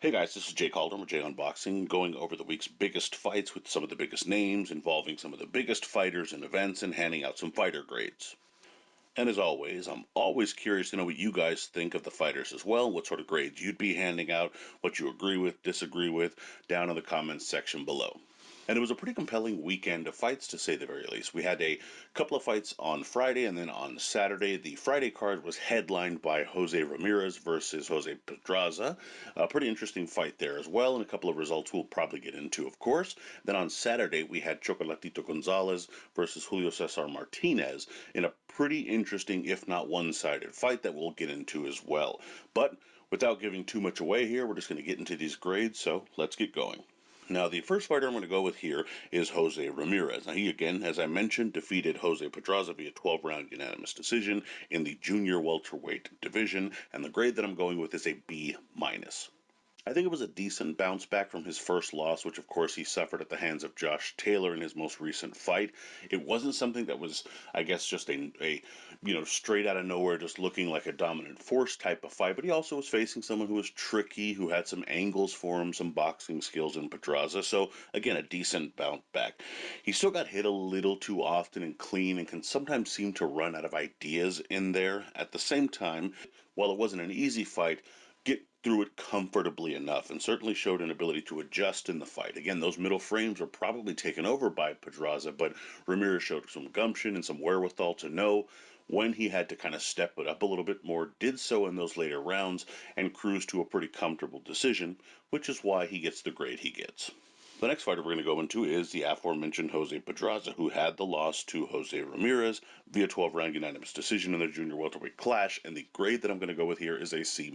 Hey guys, this is Jay Calder with Jay Unboxing, going over the week's biggest fights with some of the biggest names, involving some of the biggest fighters and events, and handing out some fighter grades. And as always, I'm always curious to know what you guys think of the fighters as well, what sort of grades you'd be handing out, what you agree with, disagree with, down in the comments section below. And it was a pretty compelling weekend of fights, to say the very least. We had a couple of fights on Friday, and then on Saturday, the Friday card was headlined by Jose Ramirez versus Jose Pedraza. A pretty interesting fight there as well, and a couple of results we'll probably get into, of course. Then on Saturday, we had Chocolatito Gonzalez versus Julio Cesar Martinez in a pretty interesting, if not one-sided fight that we'll get into as well. But without giving too much away here, we're just going to get into these grades, so let's get going. Now, the first fighter I'm going to go with here is Jose Ramirez. Now, he, again, as I mentioned, defeated Jose Pedraza via 12-round unanimous decision in the junior welterweight division, and the grade that I'm going with is a B-. I think it was a decent bounce back from his first loss, which of course he suffered at the hands of Josh Taylor in his most recent fight. It wasn't something that was, I guess, just a straight out of nowhere, just looking like a dominant force type of fight. But he also was facing someone who was tricky, who had some angles for him, some boxing skills in Pedraza. So again, a decent bounce back. He still got hit a little too often and clean, and can sometimes seem to run out of ideas in there. At the same time, while it wasn't an easy fight, get through it comfortably enough, and certainly showed an ability to adjust in the fight. Again, those middle frames were probably taken over by Pedraza, but Ramirez showed some gumption and some wherewithal to know when he had to kind of step it up a little bit more, did so in those later rounds, and cruised to a pretty comfortable decision, which is why he gets the grade he gets. The next fighter we're going to go into is the aforementioned Jose Pedraza, who had the loss to Jose Ramirez via 12-round unanimous decision in the junior welterweight clash, and the grade that I'm going to go with here is a C-.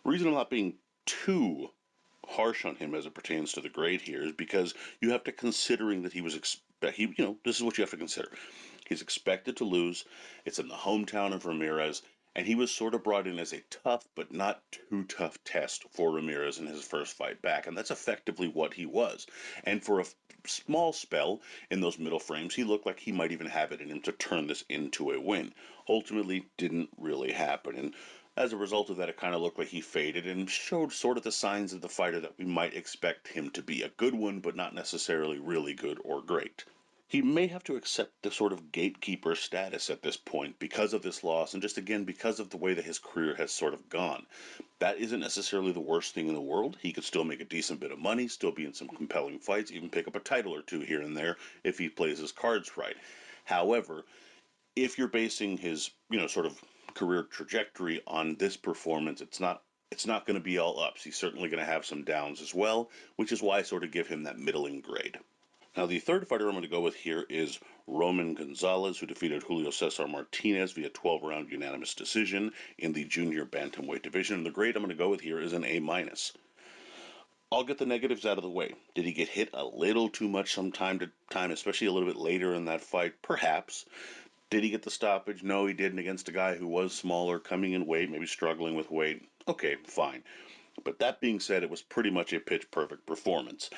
Reason I'm not being too harsh on him as it pertains to the grade here is because you have to considering that this is what you have to consider. He's expected to lose. It's in the hometown of Ramirez, and he was sort of brought in as a tough but not too tough test for Ramirez in his first fight back, and that's effectively what he was. And for a small spell in those middle frames, he looked like he might even have it in him to turn this into a win. Ultimately, didn't really happen, and as a result of that, it kind of looked like he faded and showed sort of the signs of the fighter that we might expect him to be. A good one, but not necessarily really good or great. He may have to accept the sort of gatekeeper status at this point because of this loss, and just again because of the way that his career has sort of gone. That isn't necessarily the worst thing in the world. He could still make a decent bit of money, still be in some compelling fights, even pick up a title or two here and there if he plays his cards right. However, if you're basing his, sort of career trajectory on this performance, it's not going to be all ups. He's certainly going to have some downs as well, which is why I sort of give him that middling grade. Now, the third fighter I'm going to go with here is Roman Gonzalez, who defeated Julio Cesar Martinez via 12-round unanimous decision in the junior bantamweight division. And the grade I'm going to go with here is an A-. I'll get the negatives out of the way. Did he get hit a little too much from time to time, especially a little bit later in that fight? Perhaps. Did he get the stoppage? No, he didn't, against a guy who was smaller, coming in weight, maybe struggling with weight. Okay, fine. But that being said, it was pretty much a pitch perfect performance.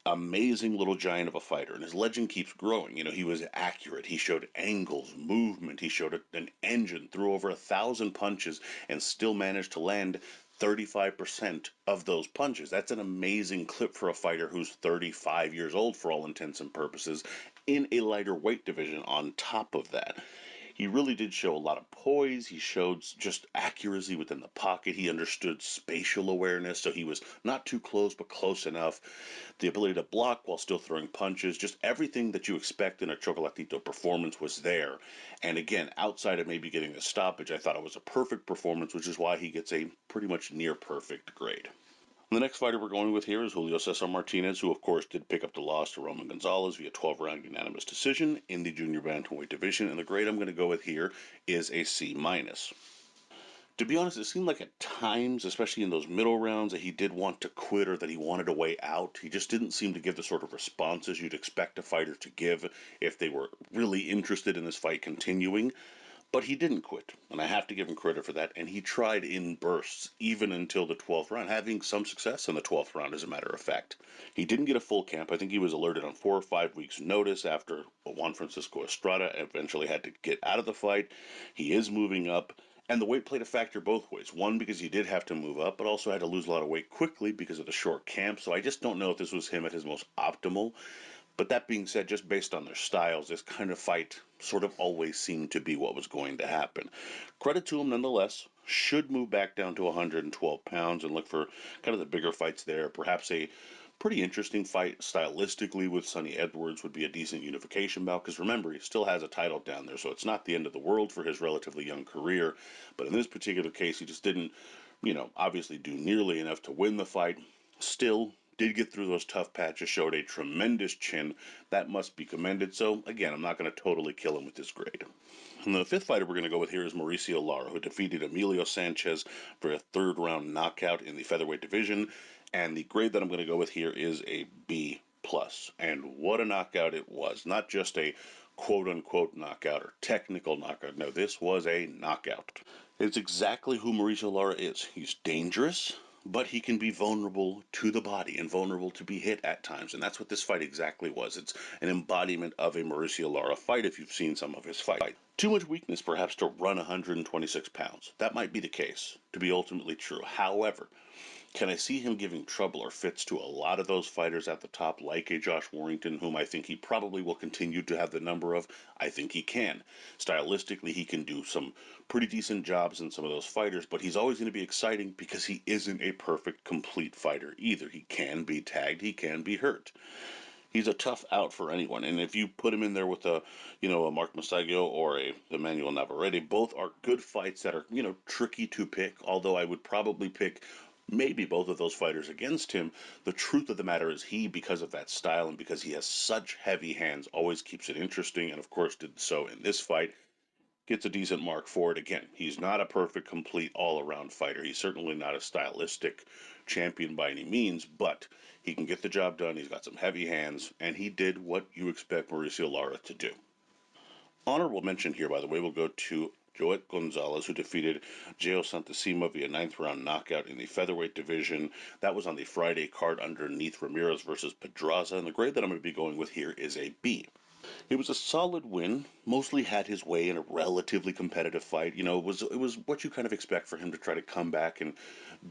Amazing little giant of a fighter, and his legend keeps growing. He was accurate. He showed angles, movement. He showed an engine, threw over 1,000 punches, and still managed to land 35% of those punches. That's an amazing clip for a fighter who's 35 years old for all intents and purposes in a lighter weight division on top of that. He really did show a lot of poise. He showed just accuracy within the pocket. He understood spatial awareness, so he was not too close, but close enough. The ability to block while still throwing punches, just everything that you expect in a Chocolatito performance was there. And again, outside of maybe getting a stoppage, I thought it was a perfect performance, which is why he gets a pretty much near perfect grade. The next fighter we're going with here is Julio Cesar Martinez, who of course did pick up the loss to Roman Gonzalez via 12-round unanimous decision in the junior bantamweight division, and the grade I'm going to go with here is a C-. To be honest, it seemed like at times, especially in those middle rounds, that he did want to quit or that he wanted a way out. He just didn't seem to give the sort of responses you'd expect a fighter to give if they were really interested in this fight continuing. But he didn't quit, and I have to give him credit for that, and he tried in bursts, even until the 12th round, having some success in the 12th round, as a matter of fact. He didn't get a full camp. I think he was alerted on 4 or 5 weeks' notice after Juan Francisco Estrada eventually had to get out of the fight. He is moving up, And the weight played a factor both ways. One, because he did have to move up, but also had to lose a lot of weight quickly because of the short camp. So I just don't know if this was him at his most optimal. But that being said, just based on their styles, this kind of fight sort of always seemed to be what was going to happen. Credit to him nonetheless. Should move back down to 112 pounds and look for kind of the bigger fights there. Perhaps a pretty interesting fight stylistically with Sonny Edwards would be a decent unification bout because remember, he still has a title down there, so it's not the end of the world for his relatively young career. But in this particular case, he just didn't, obviously do nearly enough to win the fight. Still, did get through those tough patches, showed a tremendous chin. That must be commended. So, again, I'm not going to totally kill him with this grade. And the fifth fighter we're going to go with here is Mauricio Lara, who defeated Emilio Sanchez for a third round knockout in the featherweight division. And the grade that I'm going to go with here is a B plus. And what a knockout it was. Not just a quote unquote knockout or technical knockout. No, this was a knockout. It's exactly who Mauricio Lara is. He's dangerous, but he can be vulnerable to the body and vulnerable to be hit at times. And that's what this fight exactly was. It's an embodiment of a Mauricio Lara fight if you've seen some of his fight. Too much weakness, perhaps, to run 126 pounds. That might be the case, to be ultimately true. However, can I see him giving trouble or fits to a lot of those fighters at the top, like a Josh Warrington, whom I think he probably will continue to have the number of? I think he can. Stylistically, he can do some pretty decent jobs in some of those fighters, but he's always going to be exciting because he isn't a perfect, complete fighter either. He can be tagged, he can be hurt. He's a tough out for anyone. And if you put him in there with a Mark Masagio or a Emmanuel Navarrete, both are good fights that are, tricky to pick. Although I would probably pick maybe both of those fighters against him. The truth of the matter is he, because of that style and because he has such heavy hands, always keeps it interesting. And of course, did so in this fight. Gets a decent mark for it. Again, he's not a perfect, complete, all around fighter. He's certainly not a stylistic champion by any means, but he can get the job done. He's got some heavy hands, and he did what you expect Mauricio Lara to do. Honorable mention here, by the way, will go to Joet Gonzalez, who defeated Geo Santissima via ninth round knockout in the featherweight division. That was on the Friday card underneath Ramirez versus Pedraza, and the grade that I'm going to be going with here is a B. It was a solid win. Mostly had his way in a relatively competitive fight. It was what you kind of expect for him to try to come back and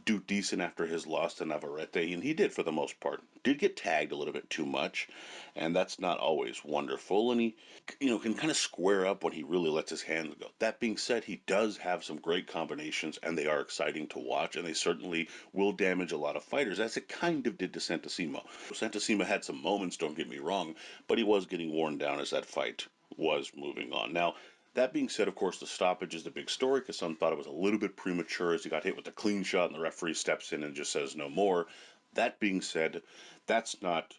do decent after his loss to Navarrete, and he did for the most part. Did get tagged a little bit too much, and that's not always wonderful. And he, can kind of square up when he really lets his hands go. That being said, he does have some great combinations, and they are exciting to watch, and they certainly will damage a lot of fighters, as it kind of did to Santissima. Santissima had some moments, don't get me wrong, but he was getting worn down as that fight was moving on. Now, that being said, of course, the stoppage is the big story because some thought it was a little bit premature as he got hit with a clean shot and the referee steps in and just says no more. That being said, that's not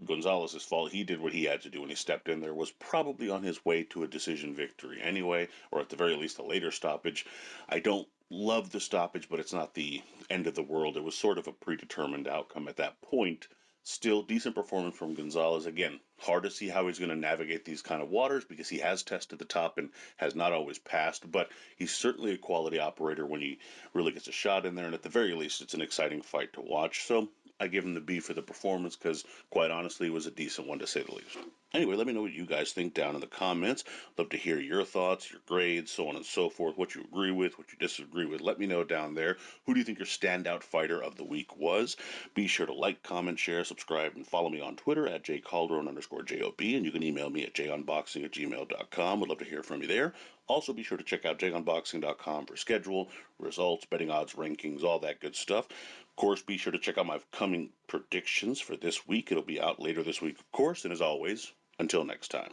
Gonzalez's fault. He did what he had to do when he stepped in there, was probably on his way to a decision victory anyway, or at the very least a later stoppage. I don't love the stoppage, but it's not the end of the world. It was sort of a predetermined outcome at that point. Still, decent performance from Gonzalez. Again, hard to see how he's going to navigate these kind of waters because he has tested the top and has not always passed, but he's certainly a quality operator when he really gets a shot in there, and at the very least, it's an exciting fight to watch. So I give him the B for the performance because, quite honestly, it was a decent one to say the least. Anyway, let me know what you guys think down in the comments. Love to hear your thoughts, your grades, so on and so forth, what you agree with, what you disagree with. Let me know down there. Who do you think your standout fighter of the week was? Be sure to like, comment, share, subscribe, and follow me on Twitter at jcalderon_JOB, and you can email me at jonboxing@gmail.com. Would love to hear from you there. Also, be sure to check out jonboxing.com for schedule, results, betting odds, rankings, all that good stuff. Of course, be sure to check out my upcoming predictions for this week. It'll be out later this week, of course, and as always, until next time.